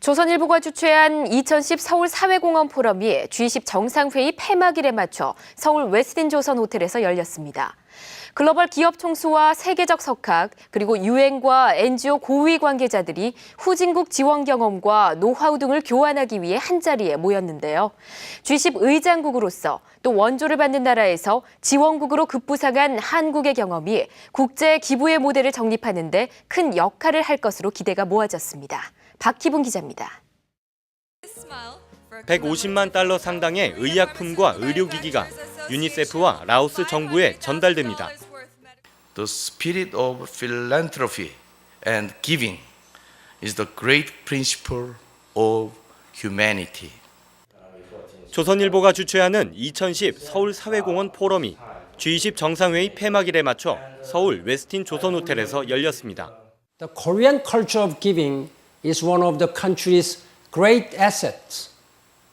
조선일보가 주최한 2010 서울 사회공헌 포럼이 G20 정상회의 폐막일에 맞춰 서울 웨스틴 조선 호텔에서 열렸습니다. 글로벌 기업 총수와 세계적 석학, 그리고 유엔과 NGO 고위 관계자들이 후진국 지원 경험과 노하우 등을 교환하기 위해 한자리에 모였는데요. G10 의장국으로서 또 원조를 받는 나라에서 지원국으로 급부상한 한국의 경험이 국제 기부의 모델을 정립하는 데 큰 역할을 할 것으로 기대가 모아졌습니다. 박희분 기자입니다. 150만 달러 상당의 의약품과 의료기기가 유니세프와 라오스 정부에 전달됩니다. The spirit of philanthropy and giving is the great principle of humanity. 조선일보가 주최하는 2010 서울 사회공헌 포럼이 G20 정상회의 폐막일에 맞춰 서울 웨스틴 조선 호텔에서 열렸습니다. The Korean culture of giving is one of the country's great assets.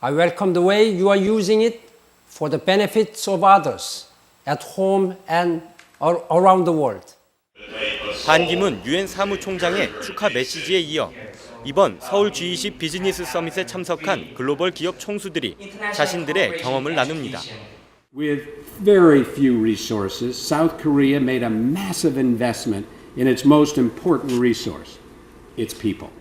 I welcome the way you are using it for the benefits of others at home and around the world. 반기문 유엔 사무총장의 축하 메시지에 이어 이번 서울 G20 비즈니스 서밋에 참석한 글로벌 기업 총수들이 자신들의 경험을 나눕니다. With very few resources, South Korea made a massive investment in its most important resource, its people.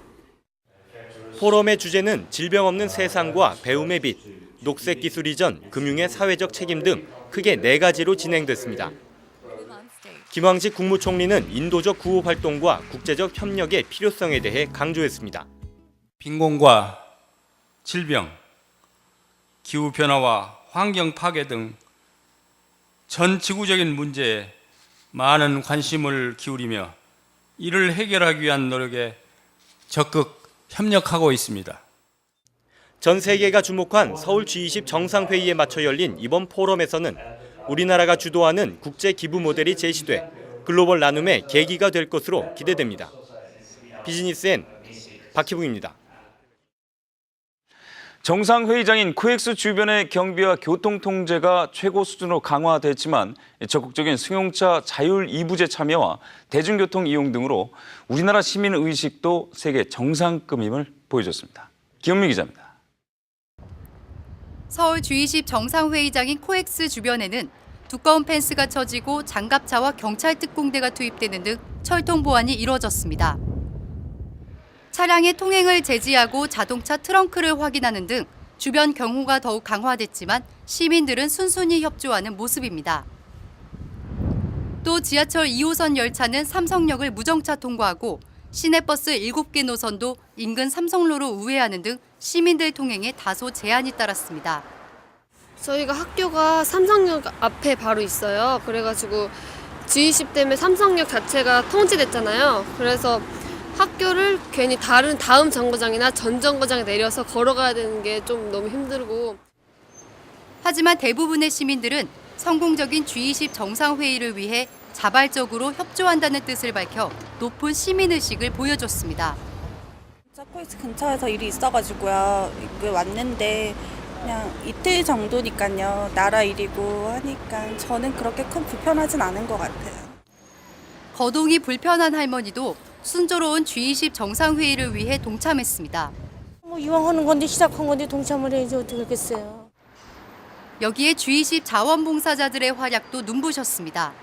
포럼의 주제는 질병 없는 세상과 배움의 빛, 녹색 기술 이전, 금융의 사회적 책임 등 크게 4가지로 진행됐습니다. 김황식 국무총리는 인도적 구호 활동과 국제적 협력의 필요성에 대해 강조했습니다. 빈곤과 질병, 기후변화와 환경 파괴 등 전 지구적인 문제에 많은 관심을 기울이며 이를 해결하기 위한 노력에 적극 협력하고 있습니다. 전 세계가 주목한 서울 G20 정상회의에 맞춰 열린 이번 포럼에서는 우리나라가 주도하는 국제 기부 모델이 제시돼 글로벌 나눔의 계기가 될 것으로 기대됩니다. 비즈니스엔 박희붕입니다. 정상회의장인 코엑스 주변의 경비와 교통 통제가 최고 수준으로 강화됐지만 적극적인 승용차 자율 이부제 참여와 대중교통 이용 등으로 우리나라 시민 의식도 세계 정상급임을 보여줬습니다. 김은미 기자입니다. 서울 G20 정상회의장인 코엑스 주변에는 두꺼운 펜스가 쳐지고 장갑차와 경찰 특공대가 투입되는 등 철통 보안이 이루어졌습니다. 차량의 통행을 제지하고 자동차 트렁크를 확인하는 등 주변 경호가 더욱 강화됐지만 시민들은 순순히 협조하는 모습입니다. 또 지하철 2호선 열차는 삼성역을 무정차 통과하고 시내버스 7개 노선도 인근 삼성로로 우회하는 등 시민들 통행에 다소 제한이 따랐습니다. 저희가 학교가 삼성역 앞에 바로 있어요. 그래가지고 G20 때문에 삼성역 자체가 통제됐잖아요. 그래서 학교를 괜히 다음 정거장이나 전 정거장에 내려서 걸어가야 되는 게 좀 너무 힘들고. 하지만 대부분의 시민들은 성공적인 G20 정상회의를 위해 자발적으로 협조한다는 뜻을 밝혀 높은 시민의식을 보여줬습니다. 코엑스 근처에서 일이 있어가지고요. 왔는데 그냥 이틀 정도니까요. 나라 일이고 하니까 저는 그렇게 큰 불편하진 않은 것 같아요. 거동이 불편한 할머니도 순조로운 G20 정상회의를 위해 동참했습니다. 이왕 하는 건데 시작한 건데 동참을 해야지 어떻게 그러겠어요. 여기에 G20 자원봉사자들의 활약도 눈부셨습니다.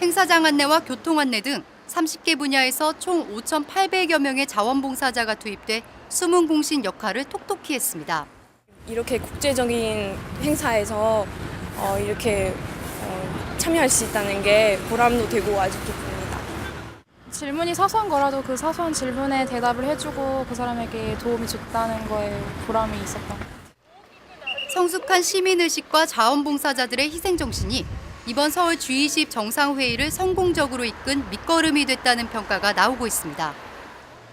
행사장 안내와 교통 안내 등 30개 분야에서 총 5,800여 명의 자원봉사자가 투입돼 숨은 공신 역할을 톡톡히 했습니다. 이렇게 국제적인 행사에서 이렇게 참여할 수 있다는 게 보람도 되고 아주 기쁩니다. 질문이 사소한 거라도 그 사소한 질문에 대답을 해주고 그 사람에게 도움이 줬다는 거에 보람이 있었다. 성숙한 시민의식과 자원봉사자들의 희생정신이 이번 서울 G20 정상회의를 성공적으로 이끈 밑거름이 됐다는 평가가 나오고 있습니다.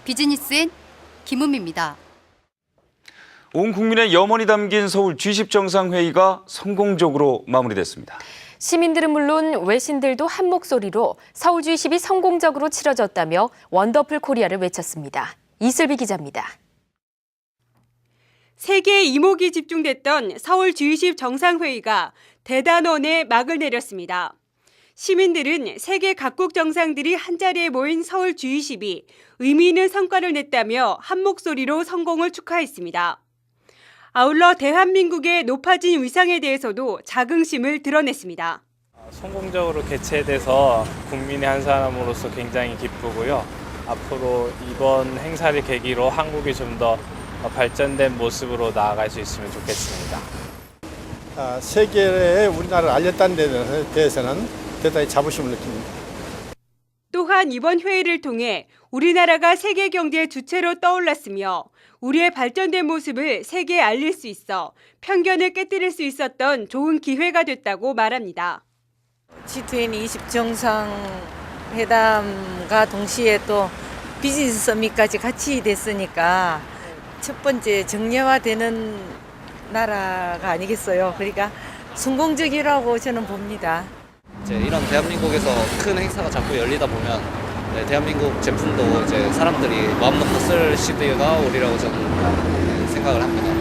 비즈니스엔 김은미입니다. 온 국민의 염원이 담긴 서울 G20 정상회의가 성공적으로 마무리됐습니다. 시민들은 물론 외신들도 한 목소리로 서울 G20이 성공적으로 치러졌다며 원더풀 코리아를 외쳤습니다. 이슬비 기자입니다. 세계의 이목이 집중됐던 서울 G20 정상회의가 대단원에 막을 내렸습니다. 시민들은 세계 각국 정상들이 한자리에 모인 서울 G20이 의미 있는 성과를 냈다며 한 목소리로 성공을 축하했습니다. 아울러 대한민국의 높아진 위상에 대해서도 자긍심을 드러냈습니다. 성공적으로 개최돼서 국민의 한 사람으로서 굉장히 기쁘고요. 앞으로 이번 행사를 계기로 한국이 좀 더 발전된 모습으로 나아갈 수 있으면 좋겠습니다. 세계에 우리나라를 알렸다는 데 대해서는 대단히 자부심을 느낍니다. 또한 이번 회의를 통해 우리나라가 세계 경제 주체로 떠올랐으며 우리의 발전된 모습을 세계에 알릴 수 있어 편견을 깨뜨릴 수 있었던 좋은 기회가 됐다고 말합니다. G20 정상회담과 동시에 또 비즈니스 서밋까지 같이 됐으니까 첫 번째 정례화되는 나라가 아니겠어요. 그러니까 성공적이라고 저는 봅니다. 이런 대한민국에서 큰 행사가 자꾸 열리다 보면 대한민국 제품도 이제 사람들이 마음 놓고 쓸 시대가 오리라고 저는 생각을 합니다.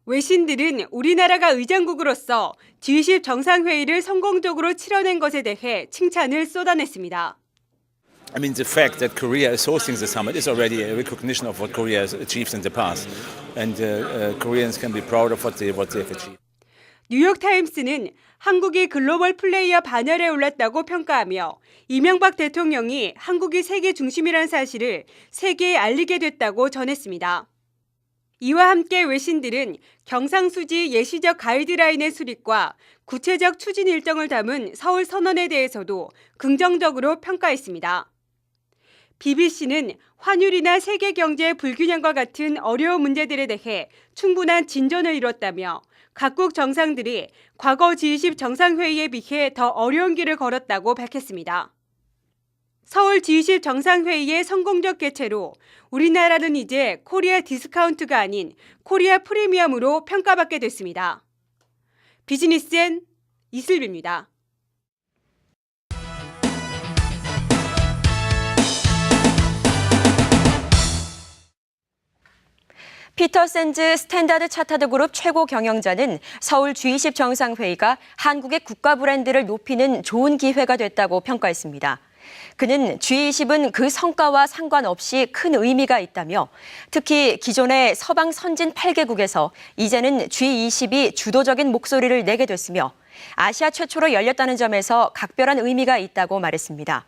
외신들은 우리나라가 의장국으로서 G20 정상회의를 성공적으로 치러낸 것에 대해 칭찬을 쏟아냈습니다. I mean, the fact that Korea is hosting the summit is already a recognition of what Korea has achieved in the past, and Koreans can be proud of what they've achieved. 뉴욕타임스는 한국이 글로벌 플레이어 반열에 올랐다고 평가하며 이명박 대통령이 한국이 세계 중심이란 사실을 세계에 알리게 됐다고 전했습니다. 이와 함께 외신들은 경상수지 예시적 가이드라인의 수립과 구체적 추진 일정을 담은 서울 선언에 대해서도 긍정적으로 평가했습니다. BBC는 환율이나 세계 경제의 불균형과 같은 어려운 문제들에 대해 충분한 진전을 이뤘다며 각국 정상들이 과거 G20 정상회의에 비해 더 어려운 길을 걸었다고 밝혔습니다. 서울 G20 정상회의의 성공적 개최로 우리나라는 이제 코리아 디스카운트가 아닌 코리아 프리미엄으로 평가받게 됐습니다. 비즈니스엔 이슬비입니다. 피터 샌즈 스탠다드 차타드 그룹 최고 경영자는 서울 G20 정상회의가 한국의 국가 브랜드를 높이는 좋은 기회가 됐다고 평가했습니다. 그는 G20은 그 성과와 상관없이 큰 의미가 있다며 특히 기존의 서방 선진 8개국에서 이제는 G20이 주도적인 목소리를 내게 됐으며 아시아 최초로 열렸다는 점에서 각별한 의미가 있다고 말했습니다.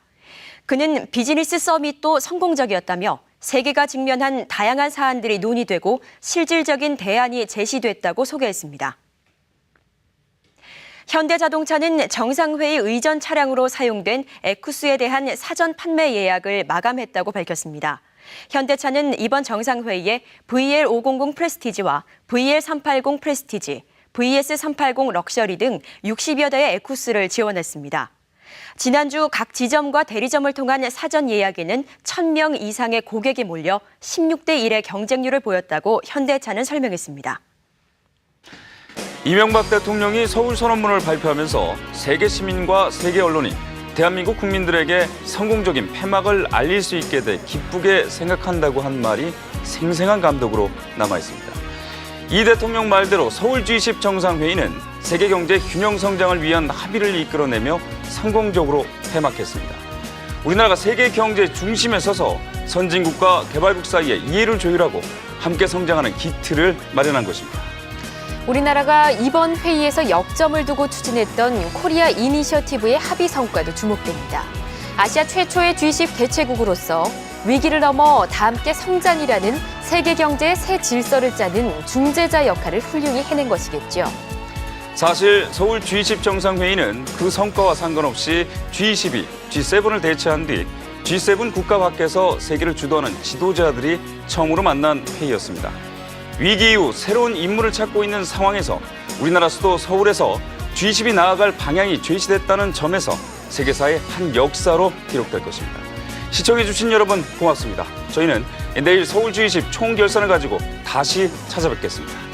그는 비즈니스 서밋도 성공적이었다며 세계가 직면한 다양한 사안들이 논의되고 실질적인 대안이 제시됐다고 소개했습니다. 현대자동차는 정상회의 의전 차량으로 사용된 에쿠스에 대한 사전 판매 예약을 마감했다고 밝혔습니다. 현대차는 이번 정상회의에 VL500 프레스티지와 VL380 프레스티지, VS380 럭셔리 등 60여 대의 에쿠스를 지원했습니다. 지난주 각 지점과 대리점을 통한 사전 예약에는 1,000명 이상의 고객이 몰려 16대 1의 경쟁률을 보였다고 현대차는 설명했습니다. 이명박 대통령이 서울 선언문을 발표하면서 세계 시민과 세계 언론이 대한민국 국민들에게 성공적인 폐막을 알릴 수 있게 돼 기쁘게 생각한다고 한 말이 생생한 감독으로 남아있습니다. 이 대통령 말대로 서울 G20 정상회의는 세계 경제 균형 성장을 위한 합의를 이끌어내며 성공적으로 폐막했습니다. 우리나라가 세계 경제 중심에 서서 선진국과 개발국 사이에 이해를 조율하고 함께 성장하는 기틀을 마련한 것입니다. 우리나라가 이번 회의에서 역점을 두고 추진했던 코리아 이니셔티브의 합의 성과도 주목됩니다. 아시아 최초의 G20 개최국으로서 위기를 넘어 다 함께 성장이라는 세계 경제의 새 질서를 짜는 중재자 역할을 훌륭히 해낸 것이겠죠. 사실 서울 G20 정상회의는 그 성과와 상관없이 G22, G7을 대체한 뒤 G7 국가 밖에서 세계를 주도하는 지도자들이 처음으로 만난 회의였습니다. 위기 이후 새로운 인물을 찾고 있는 상황에서 우리나라 수도 서울에서 G20이 나아갈 방향이 제시됐다는 점에서 세계사의 한 역사로 기록될 것입니다. 시청해주신 여러분 고맙습니다. 저희는 내일 서울 G20 총결산을 가지고 다시 찾아뵙겠습니다.